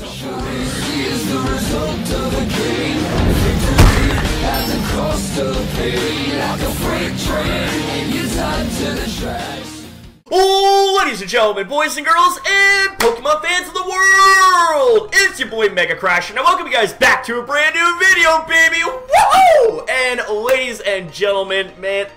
Is the result of a game. Victory at the cost of pain. Like a freight train, you're tied to the tracks. Oh, ladies and gentlemen, boys and girls, and Pokemon fans of the world! It's your boy MegaCrasher. Now welcome you guys back to a brand new video, baby! Woohoo! And ladies and gentlemen, man,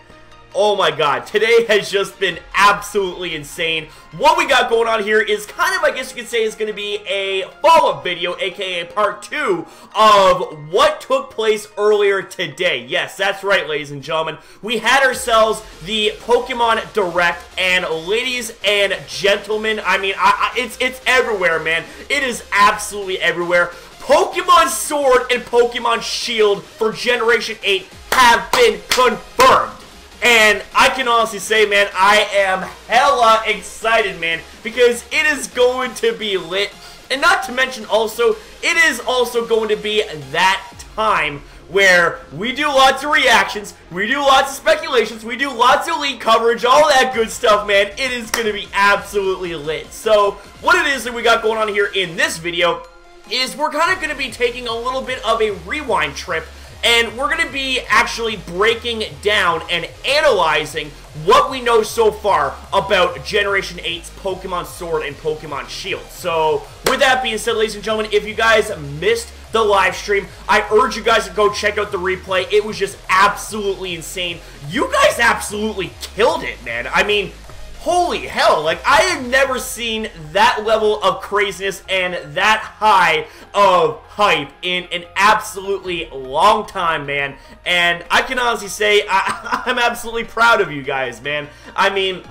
oh my god, today has just been absolutely insane. What we got going on here is kind of, I guess you could say, is going to be a follow-up video, aka part 2 of what took place earlier today. Yes, that's right, ladies and gentlemen. We had ourselves the Pokemon Direct, and ladies and gentlemen, I mean, it's everywhere, man. It is absolutely everywhere. Pokemon Sword and Pokemon Shield for Generation 8 have been confirmed. And I can honestly say, man, I am hella excited, man, because it is going to be lit. And not to mention also, it is also going to be that time where we do lots of reactions, we do lots of speculations, we do lots of leak coverage, all that good stuff, man. It is going to be absolutely lit. So, what it is that we got going on here in this video is we're kind of going to be taking a little bit of a rewind trip. And we're going to be actually breaking down and analyzing what we know so far about Generation 8's Pokemon Sword and Pokemon Shield. So, with that being said, ladies and gentlemen, if you guys missed the live stream, I urge you guys to go check out the replay. It was just absolutely insane. You guys absolutely killed it, man. I mean, holy hell, like, I have never seen that level of craziness and that high of hype in an absolutely long time, man. And I can honestly say, I'm absolutely proud of you guys, man. I mean,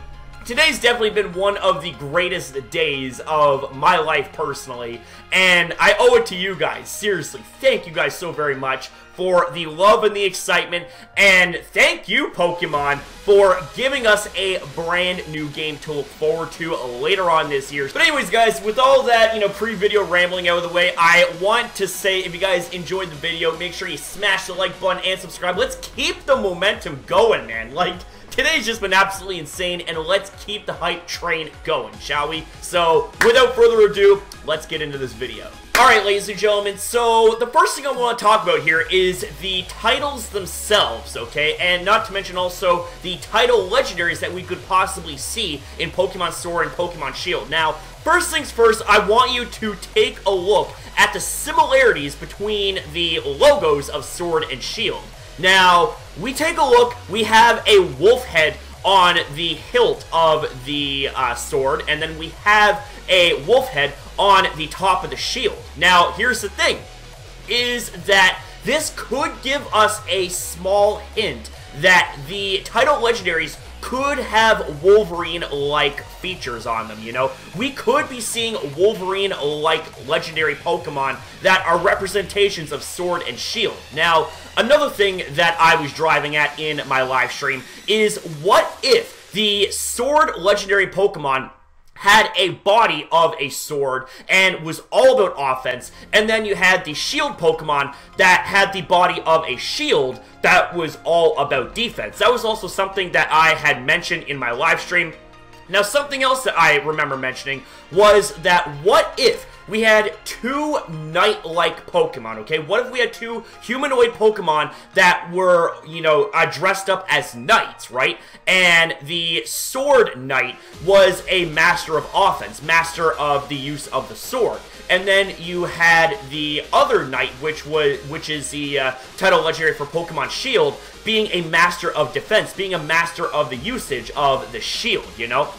today's definitely been one of the greatest days of my life personally, and I owe it to you guys. Seriously, thank you guys so very much for the love and the excitement, and thank you, Pokemon, for giving us a brand new game to look forward to later on this year. But anyways, guys, with all that, you know, pre-video rambling out of the way, I want to say, if you guys enjoyed the video, make sure you smash the like button and subscribe. Let's keep the momentum going, man. Like, today's just been absolutely insane, and let's keep the hype train going, shall we? So, without further ado, let's get into this video. Alright, ladies and gentlemen, so the first thing I want to talk about here is the titles themselves, okay? And not to mention also the title legendaries that we could possibly see in Pokemon Sword and Pokemon Shield. Now, first things first, I want you to take a look at the similarities between the logos of Sword and Shield. Now, we take a look, we have a wolf head on the hilt of the sword, and then we have a wolf head on the top of the shield. Now, here's the thing, is that this could give us a small hint that the title legendaries could have Wolverine-like features on them, you know? We could be seeing Wolverine-like legendary Pokemon that are representations of Sword and Shield. Now, another thing that I was driving at in my live stream is, what if the Sword legendary Pokemon had a body of a sword and was all about offense, and then you had the shield Pokemon that had the body of a shield that was all about defense. That was also something that I had mentioned in my live stream. Now, something else that I remember mentioning was that what if we had two knight-like Pokemon, okay? What if we had two humanoid Pokemon that were, you know, dressed up as knights, right? And the Sword Knight was a master of offense, master of the use of the sword. And then you had the other knight, which is the title legendary for Pokemon Shield, being a master of defense, being a master of the usage of the shield, you know?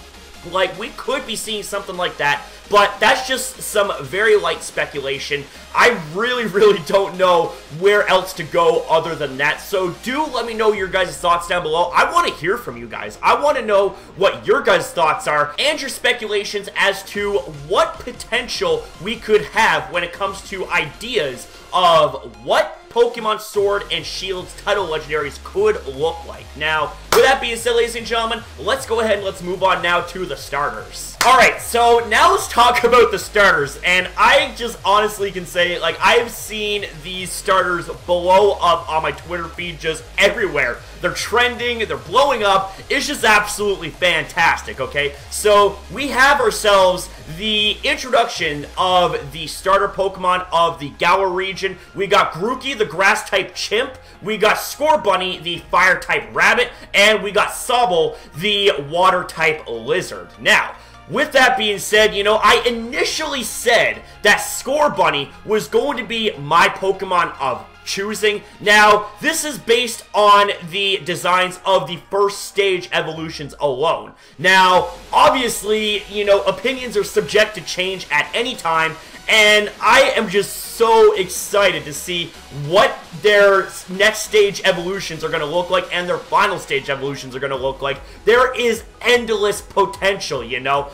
Like, we could be seeing something like that, but that's just some very light speculation. I really don't know where else to go other than that, so do let me know your guys' thoughts down below. I want to hear from you guys. I want to know what your guys' thoughts are and your speculations as to what potential we could have when it comes to ideas of what Pokemon Sword and Shield's title legendaries could look like. Now, with that being said, ladies and gentlemen, let's go ahead and let's move on now to the starters. Alright, so now let's talk about the starters, and I just honestly can say, like, I've seen these starters blow up on my Twitter feed just everywhere. They're trending, they're blowing up, it's just absolutely fantastic, okay? So, we have ourselves the introduction of the starter Pokemon of the Galar region. We got Grookey, the grass-type chimp. We got Scorbunny, the fire-type rabbit. And we got Sobble, the water-type lizard. Now, with that being said, you know, I initially said that Scorbunny was going to be my Pokemon of choosing. Now, this is based on the designs of the first stage evolutions alone. Now, obviously, you know, opinions are subject to change at any time, and I am just so excited to see what their next stage evolutions are going to look like and their final stage evolutions are going to look like. There is endless potential, you know.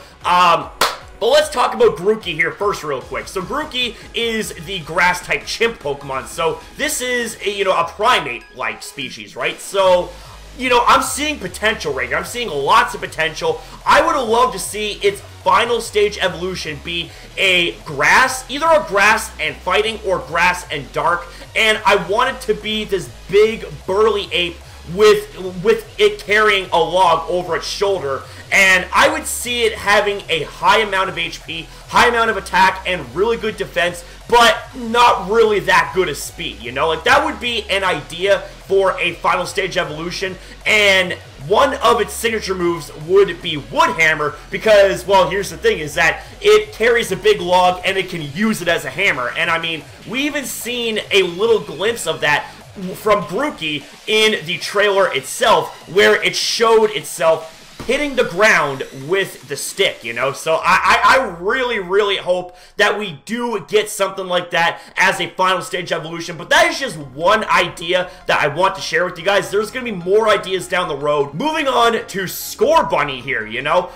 But let's talk about Grookey here first real quick. So Grookey is the grass-type chimp Pokemon. So this is, a primate-like species, right? So, you know, I'm seeing potential right here. I'm seeing lots of potential. I would have loved to see its final stage evolution be a grass, either a grass and fighting or grass and dark. And I want it to be this big, burly ape with it carrying a log over its shoulder, and I would see it having a high amount of HP, high amount of attack, and really good defense, but not really that good of speed, you know? Like, that would be an idea for a final stage evolution, and one of its signature moves would be Wood Hammer, because, well, here's the thing, is that it carries a big log, and it can use it as a hammer, and I mean, we even seen a little glimpse of that from Grookey in the trailer itself, where it showed itself hitting the ground with the stick, you know? So I really, really hope that we do get something like that as a final stage evolution, but that is just one idea that I want to share with you guys. There's gonna be more ideas down the road. Moving on to Scorbunny here, you know?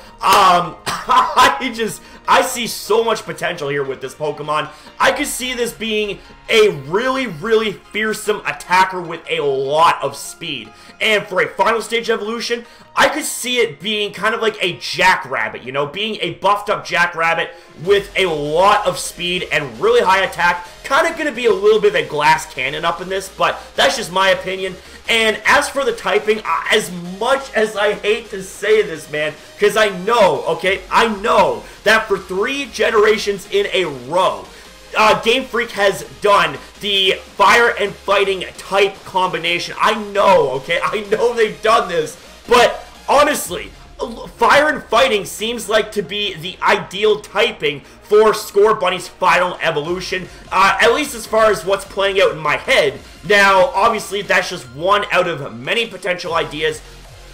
I see so much potential here with this Pokemon. I could see this being a really, really fearsome attacker with a lot of speed. And for a final stage evolution, I could see it being kind of like a Jackrabbit, you know, being a buffed up Jackrabbit with a lot of speed and really high attack. Kind of going to be a little bit of a glass cannon up in this, but that's just my opinion. And as for the typing, as much as I hate to say this, man, because I know, okay, I know that for 3 generations in a row, Game Freak has done the fire and fighting type combination. I know, okay, I know they've done this, but honestly, fire and fighting seems like to be the ideal typing for Scorbunny's final evolution, at least as far as what's playing out in my head. Now, obviously, that's just one out of many potential ideas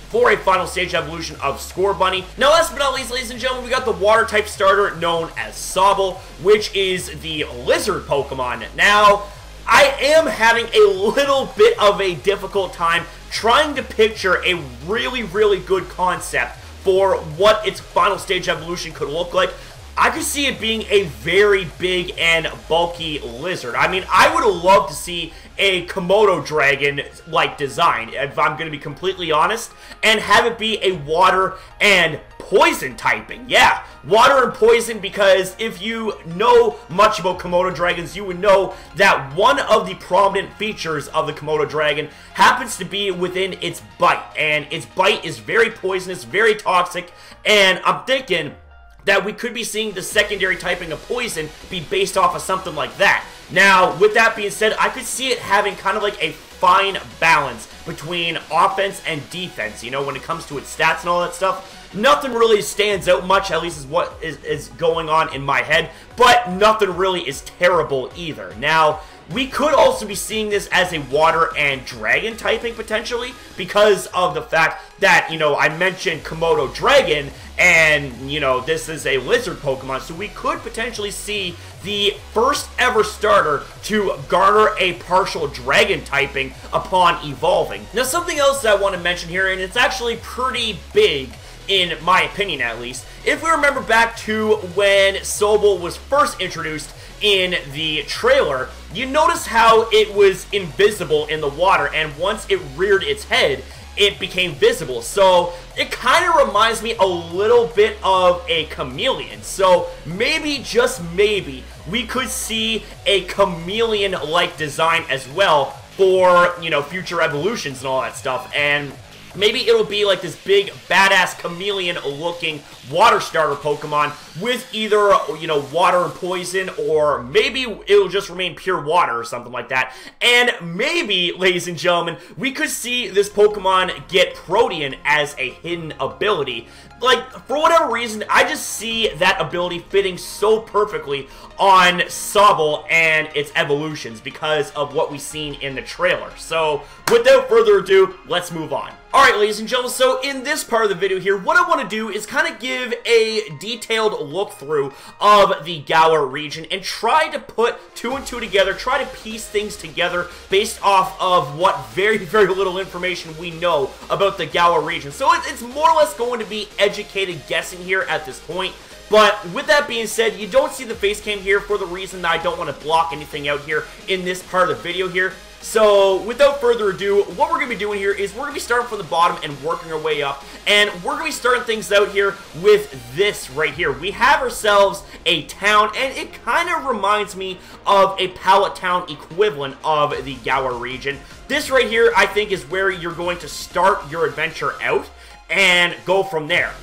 for a final stage evolution of Scorbunny. Now, last but not least, ladies and gentlemen, we got the water-type starter known as Sobble, which is the lizard Pokemon. Now, I am having a little bit of a difficult time trying to picture a really, really good concept for what its final stage evolution could look like. I could see it being a very big and bulky lizard. I mean, I would have loved to see a Komodo dragon-like design, if I'm going to be completely honest, and have it be a water and poison typing. Yeah, water and poison, because if you know much about Komodo dragons, you would know that one of the prominent features of the Komodo dragon happens to be within its bite, and its bite is very poisonous, very toxic, and I'm thinking that we could be seeing the secondary typing of poison be based off of something like that. Now, with that being said, I could see it having kind of like a fine balance between offense and defense, you know, when it comes to its stats and all that stuff. Nothing really stands out much, at least is what is going on in my head, but nothing really is terrible either. Now, we could also be seeing this as a water and dragon typing potentially, because of the fact that, you know, I mentioned Komodo dragon, and, you know, this is a lizard Pokemon, so we could potentially see the first ever starter to garner a partial dragon typing upon evolving. Now, something else that I want to mention here, and it's actually pretty big, in my opinion at least, if we remember back to when Sobble was first introduced in the trailer, you notice how it was invisible in the water, and once it reared its head, it became visible. So it kind of reminds me a little bit of a chameleon. So maybe, just maybe, we could see a chameleon-like design as well for, you know, future evolutions and all that stuff. And Maybe it'll be like this big, badass, chameleon-looking water starter Pokemon with either, you know, water and poison, or maybe it'll just remain pure water or something like that. And maybe, ladies and gentlemen, we could see this Pokemon get Protean as a hidden ability. Like, for whatever reason, I just see that ability fitting so perfectly on Sobble and its evolutions because of what we've seen in the trailer. So, without further ado, let's move on. Alright, ladies and gentlemen, so in this part of the video here, what I want to do is kind of give a detailed look through of the Galar region and try to put two and two together, try to piece things together based off of what very, very little information we know about the Galar region. So it's more or less going to be educated guessing here at this point. But with that being said, you don't see the face cam here for the reason that I don't want to block anything out here in this part of the video here. So, without further ado, what we're going to be doing here is we're going to be starting from the bottom and working our way up. And we're going to be starting things out here with this right here. We have ourselves a town, and it kind of reminds me of a pallet town equivalent of the Galar region. This right here, I think, is where you're going to start your adventure out and go from there.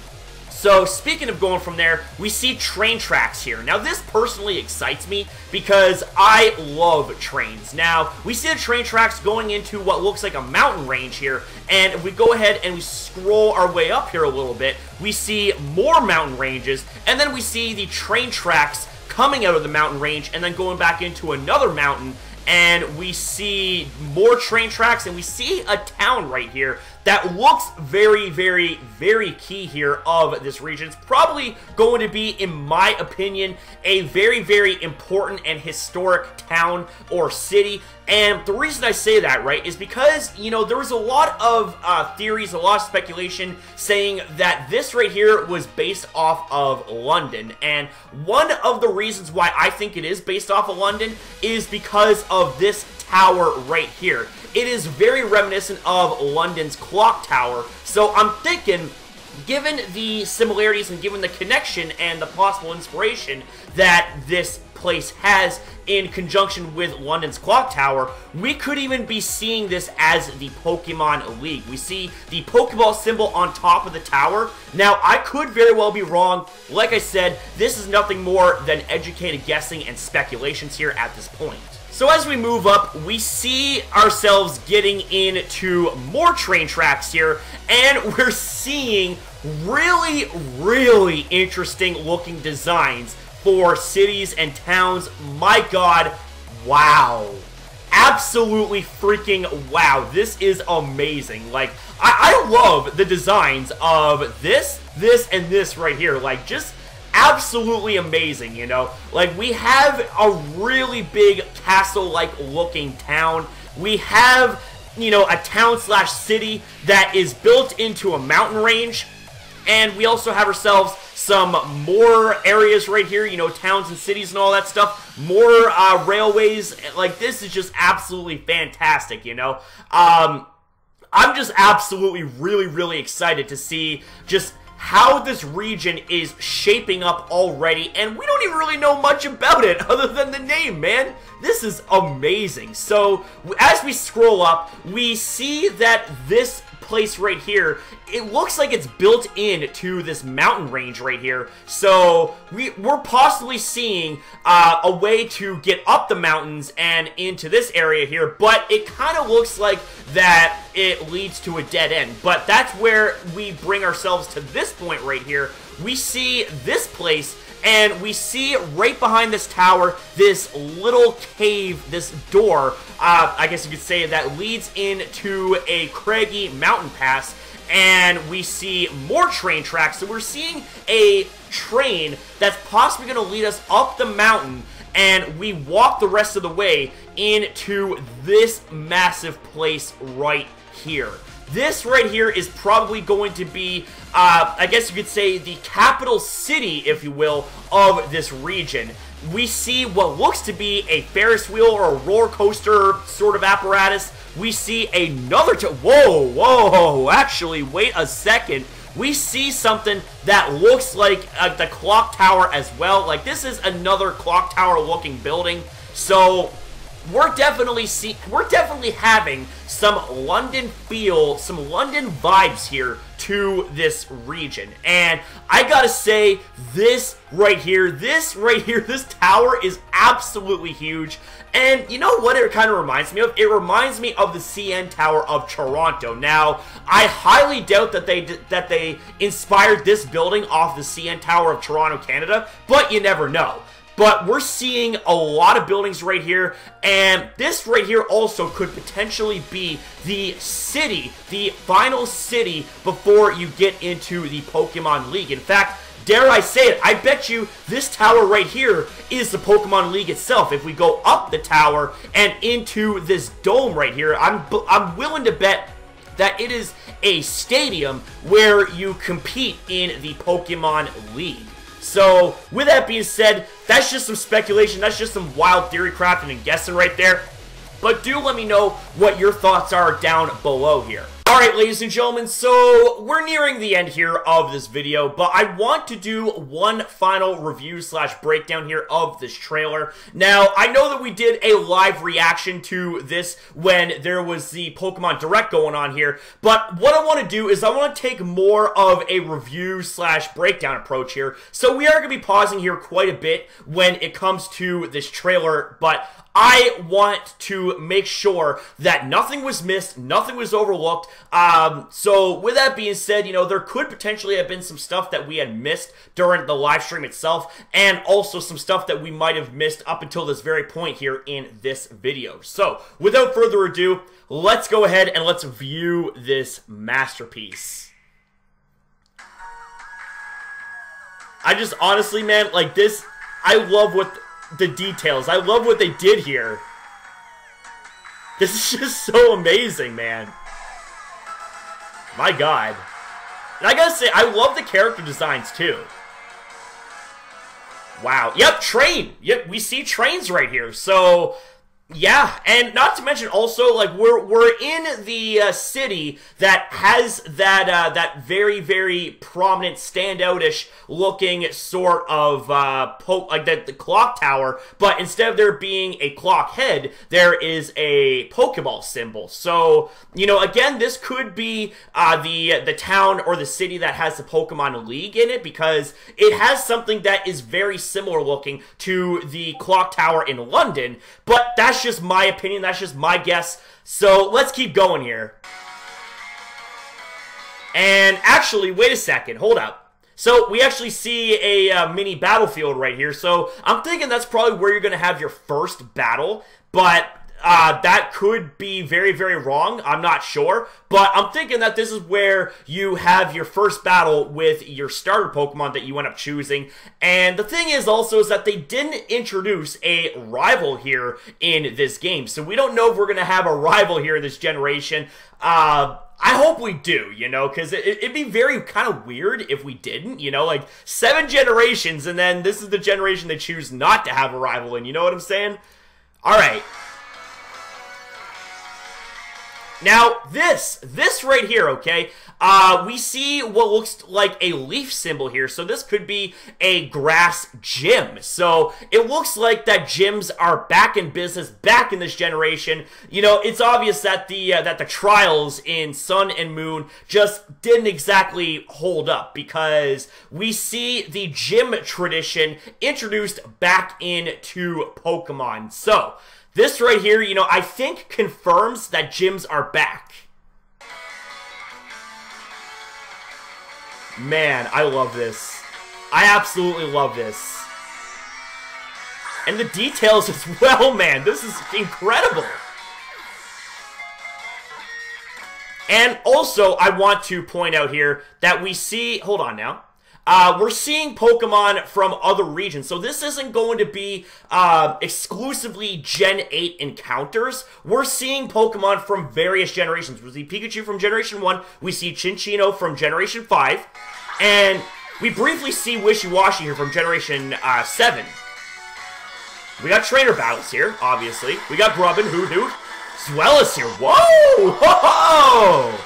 So, speaking of going from there, we see train tracks here. Now, this personally excites me because I love trains. Now, we see the train tracks going into what looks like a mountain range here, and if we go ahead and we scroll our way up here a little bit, we see more mountain ranges, and then we see the train tracks coming out of the mountain range and then going back into another mountain, and we see more train tracks, and we see a town right here that looks very, very, very key here of this region. It's probably going to be, in my opinion, a very, very important and historic town or city. And the reason I say that, right, is because, you know, there was a lot of theories, a lot of speculation saying that this right here was based off of London. And one of the reasons why I think it is based off of London is because of this tower right here. It is very reminiscent of London's clock tower, so I'm thinking, given the similarities and given the connection and the possible inspiration that this place has in conjunction with London's clock tower, we could even be seeing this as the Pokemon League. We see the Pokeball symbol on top of the tower. Now, I could very well be wrong. Like I said, this is nothing more than educated guessing and speculations here at this point. So as we move up, we see ourselves getting into more train tracks here, and we're seeing really, really interesting looking designs for cities and towns. My God, wow. Absolutely freaking wow. This is amazing. Like, I love the designs of this, and this right here. Like, just absolutely amazing, you know? Like, we have a really big castle-like looking town. We have, you know, a town/city that is built into a mountain range. And we also have ourselves some more areas right here, you know, towns and cities and all that stuff. More railways. Like, this is just absolutely fantastic, you know? I'm just absolutely really, really excited to see just how this region is shaping up already, and we don't even really know much about it other than the name, man. This is amazing. So, as we scroll up, we see that this place right here, it looks like it's built into this mountain range right here. So we're possibly seeing a way to get up the mountains and into this area here, but it kind of looks like that it leads to a dead end. But that's where we bring ourselves to this point right here. We see this place, and we see right behind this tower this little cave, this door, I guess you could say, that leads into a craggy mountain pass. And we see more train tracks. So we're seeing a train that's possibly going to lead us up the mountain, and we walk the rest of the way into this massive place right here. This right here is probably going to be, I guess you could say, the capital city, if you will, of this region. We see what looks to be a Ferris wheel or a roller coaster sort of apparatus. We see another whoa, actually, wait a second. We see something that looks like the clock tower as well. Like, this is another clock tower looking building. So, we're definitely having some London feel, some London vibes here to this region. And I gotta say, this right here, this tower is absolutely huge. And you know what it kind of reminds me of? It reminds me of the CN Tower of Toronto. Now, I highly doubt that they inspired this building off the CN Tower of Toronto, Canada, but you never know. But we're seeing a lot of buildings right here, and this right here also could potentially be the city, the final city before you get into the Pokemon League. In fact, dare I say it, I bet you this tower right here is the Pokemon League itself. If we go up the tower and into this dome right here, I'm willing to bet that it is a stadium where you compete in the Pokemon League. So, with that being said, that's just some speculation, that's just some wild theory crafting and guessing right there. But do let me know what your thoughts are down below here. Alright, ladies and gentlemen, so we're nearing the end here of this video, but I want to do one final review / breakdown here of this trailer. Now, I know that we did a live reaction to this when there was the Pokemon Direct going on here, but what I want to do is I want to take more of a review / breakdown approach here. So we are going to be pausing here quite a bit when it comes to this trailer, but I want to make sure that nothing was missed, nothing was overlooked. So with that being said, you know, there could potentially have been some stuff that we had missed during the live stream itself, and also some stuff that we might have missed up until this very point here in this video. So without further ado, let's go ahead and let's view this masterpiece. I just honestly, man, like this, I love what the details. I love what they did here. This is just so amazing, man. My God. And I gotta say, I love the character designs too. Wow. Yep, train. Yep, we see trains right here. So, yeah, and not to mention also, like, we're in the city that has that that very, very prominent, standout-ish looking sort of like the clock tower, but instead of there being a clock head, there is a Pokeball symbol. So, you know, again, this could be the town or the city that has the Pokemon League in it, because it has something that is very similar looking to the clock tower in London, but that's just my opinion, that's just my guess. So let's keep going here. And actually, wait a second, hold up. So we actually see a mini battlefield right here. So I'm thinking that's probably where you're going to have your first battle, but that could be very, very wrong. I'm not sure. But I'm thinking that this is where you have your first battle with your starter Pokemon that you end up choosing. And the thing is also is that they didn't introduce a rival here in this game. So we don't know if we're going to have a rival here in this generation. I hope we do, you know, because it'd be very kind of weird if we didn't, you know, like 7 generations and then this is the generation they choose not to have a rival in, you know what I'm saying? Alright. Now, this right here, okay, we see what looks like a leaf symbol here, so this could be a grass gym. So, it looks like that gyms are back in business, back in this generation. You know, it's obvious that the trials in Sun and Moon just didn't exactly hold up, because we see the gym tradition introduced back into Pokemon. So, this right here, you know, I think confirms that gyms are back. Man, I love this. I absolutely love this. And the details as well, man. This is incredible. And also, I want to point out here that we see... Hold on now. We're seeing Pokemon from other regions, so this isn't going to be exclusively Gen 8 encounters. We're seeing Pokemon from various generations. We see Pikachu from Generation 1, we see Chinchino from Generation 5, and we briefly see Wishy-Washy here from Generation 7. We got trainer battles here, obviously. We got Grubbin, Hoothoot, Swellis here. Whoa! Ho-ho!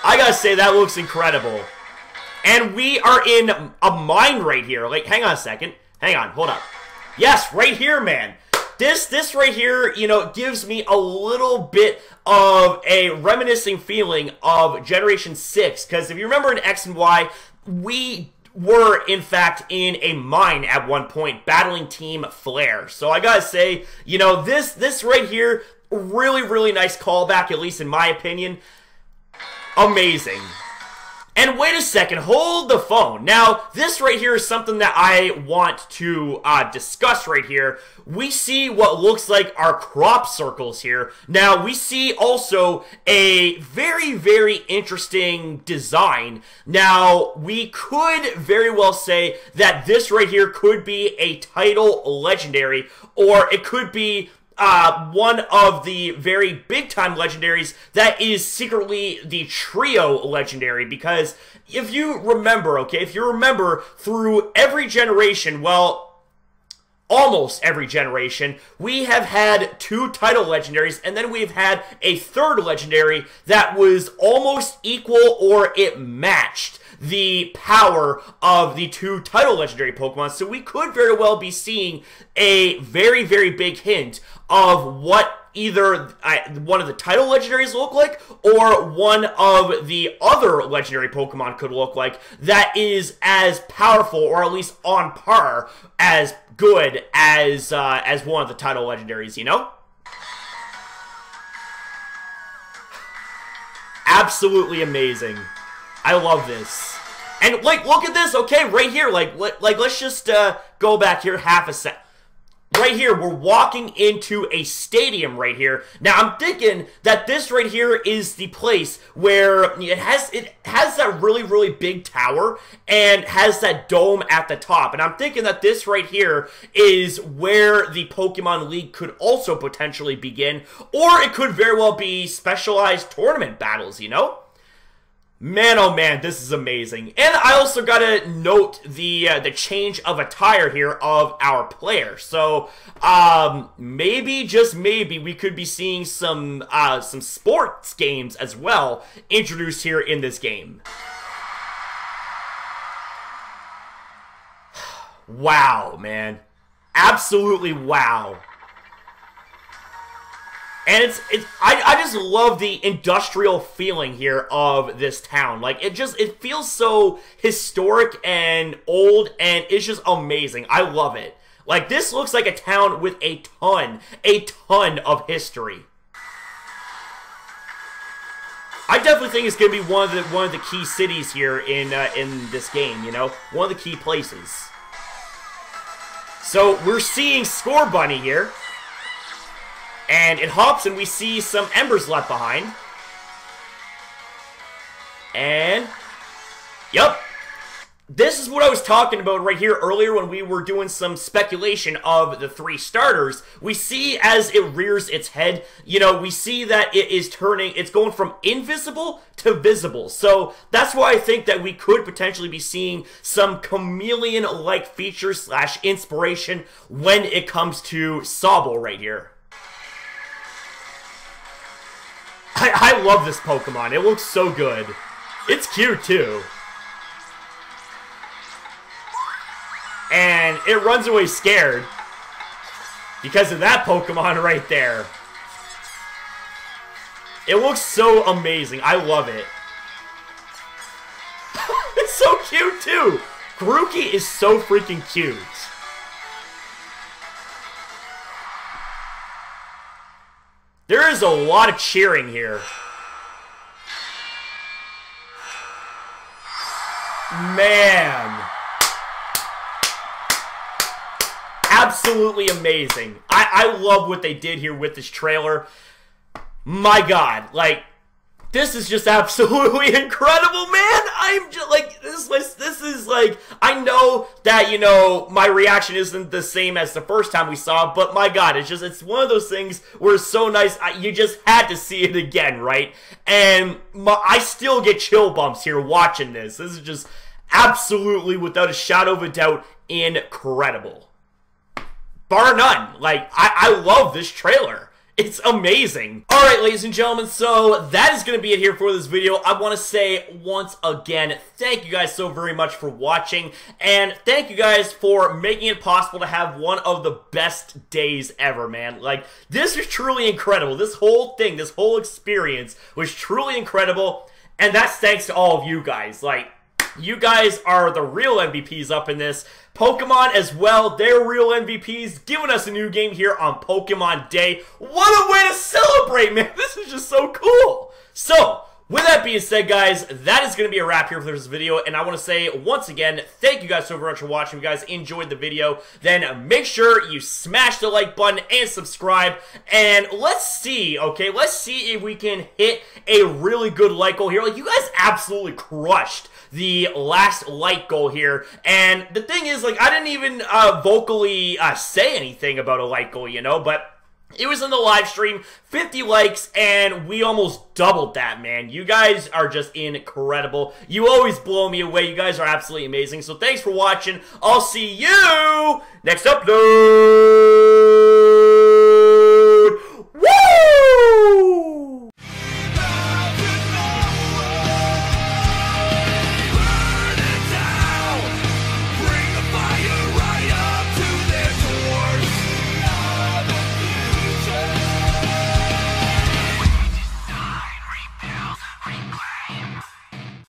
I gotta say, that looks incredible. And we are in a mine right here. Like, hang on a second. Hang on, hold up. Yes, right here, man. This right here, you know, gives me a little bit of a reminiscing feeling of Generation 6, because if you remember in X and Y, we were, in fact, in a mine at one point, battling Team Flare. So I gotta say, you know, this right here, really, really nice callback, at least in my opinion. Amazing. And wait a second, hold the phone. Now, this right here is something that I want to discuss right here. We see what looks like our crop circles here. Now, we see also a very, very interesting design. Now, we could very well say that this right here could be a title legendary, or it could be one of the very big-time legendaries that is secretly the trio legendary, because if you remember, okay, if you remember through every generation, well, almost every generation, we have had 2 title legendaries, and then we've had a 3rd legendary that was almost equal, or it matched the power of the 2 title legendary Pokemon. So we could very well be seeing a very, very big hint of what either one of the title legendaries look like, or one of the other legendary Pokemon could look like, that is as powerful, or at least on par, as good as one of the title legendaries, you know? Absolutely amazing. I love this. And, like, look at this, okay, right here, like let's just go back here half a sec. Right here, we're walking into a stadium right here. Now, I'm thinking that this right here is the place where it has that really, really big tower and has that dome at the top. And I'm thinking that this right here is where the Pokemon League could also potentially begin. Or it could very well be specialized tournament battles, you know? Man, oh man, this is amazing. And I also gotta note the change of attire here of our player. So, maybe, just maybe, we could be seeing some sports games as well introduced here in this game. Wow, man. Absolutely wow. And I just love the industrial feeling here of this town. Like, it feels so historic and old, and it's just amazing. I love it. Like, this looks like a town with a ton of history. I definitely think it's gonna be one of the key cities here in this game, you know? One of the key places. So, we're seeing Scorbunny here. And it hops, and we see some embers left behind. And, yep. This is what I was talking about right here earlier when we were doing some speculation of the 3 starters. We see as it rears its head, you know, we see that it is turning, it's going from invisible to visible. So that's why I think that we could potentially be seeing some chameleon-like features / inspiration when it comes to Sobble right here. I love this Pokemon. It looks so good. It's cute, too. And it runs away scared because of that Pokemon right there. It looks so amazing. I love it. It's so cute, too. Grookey is so freaking cute. There is a lot of cheering here. Man. Absolutely amazing. I love what they did here with this trailer. My God, like, this is just absolutely incredible, man. I'm just like, this is like, I know that, you know, my reaction isn't the same as the first time we saw it, but my God, it's one of those things where it's so nice, you just had to see it again, right? And I still get chill bumps here watching this. This is just absolutely, without a shadow of a doubt, incredible. Bar none. Like, I love this trailer. It's amazing. Alright, ladies and gentlemen, so that is going to be it here for this video. I want to say once again, thank you guys so very much for watching, and thank you guys for making it possible to have one of the best days ever, man. Like, this was truly incredible. This whole thing, this whole experience was truly incredible, and that's thanks to all of you guys. Like, you guys are the real MVPs up in this. Pokemon as well, they're real MVPs, giving us a new game here on Pokemon Day. What a way to celebrate, man. This is just so cool. So, with that being said, guys, that is going to be a wrap here for this video, and I want to say, once again, thank you guys so very much for watching. If you guys enjoyed the video, then make sure you smash the like button and subscribe, and let's see, okay, let's see if we can hit a really good like goal here. Like, you guys absolutely crushed the last like goal here, and the thing is, like, I didn't even vocally say anything about a like goal, you know, but it was in the live stream, 50 likes, and we almost doubled that, man. You guys are just incredible. You always blow me away. You guys are absolutely amazing. So thanks for watching. I'll see you next upload. Woo! Reclaim.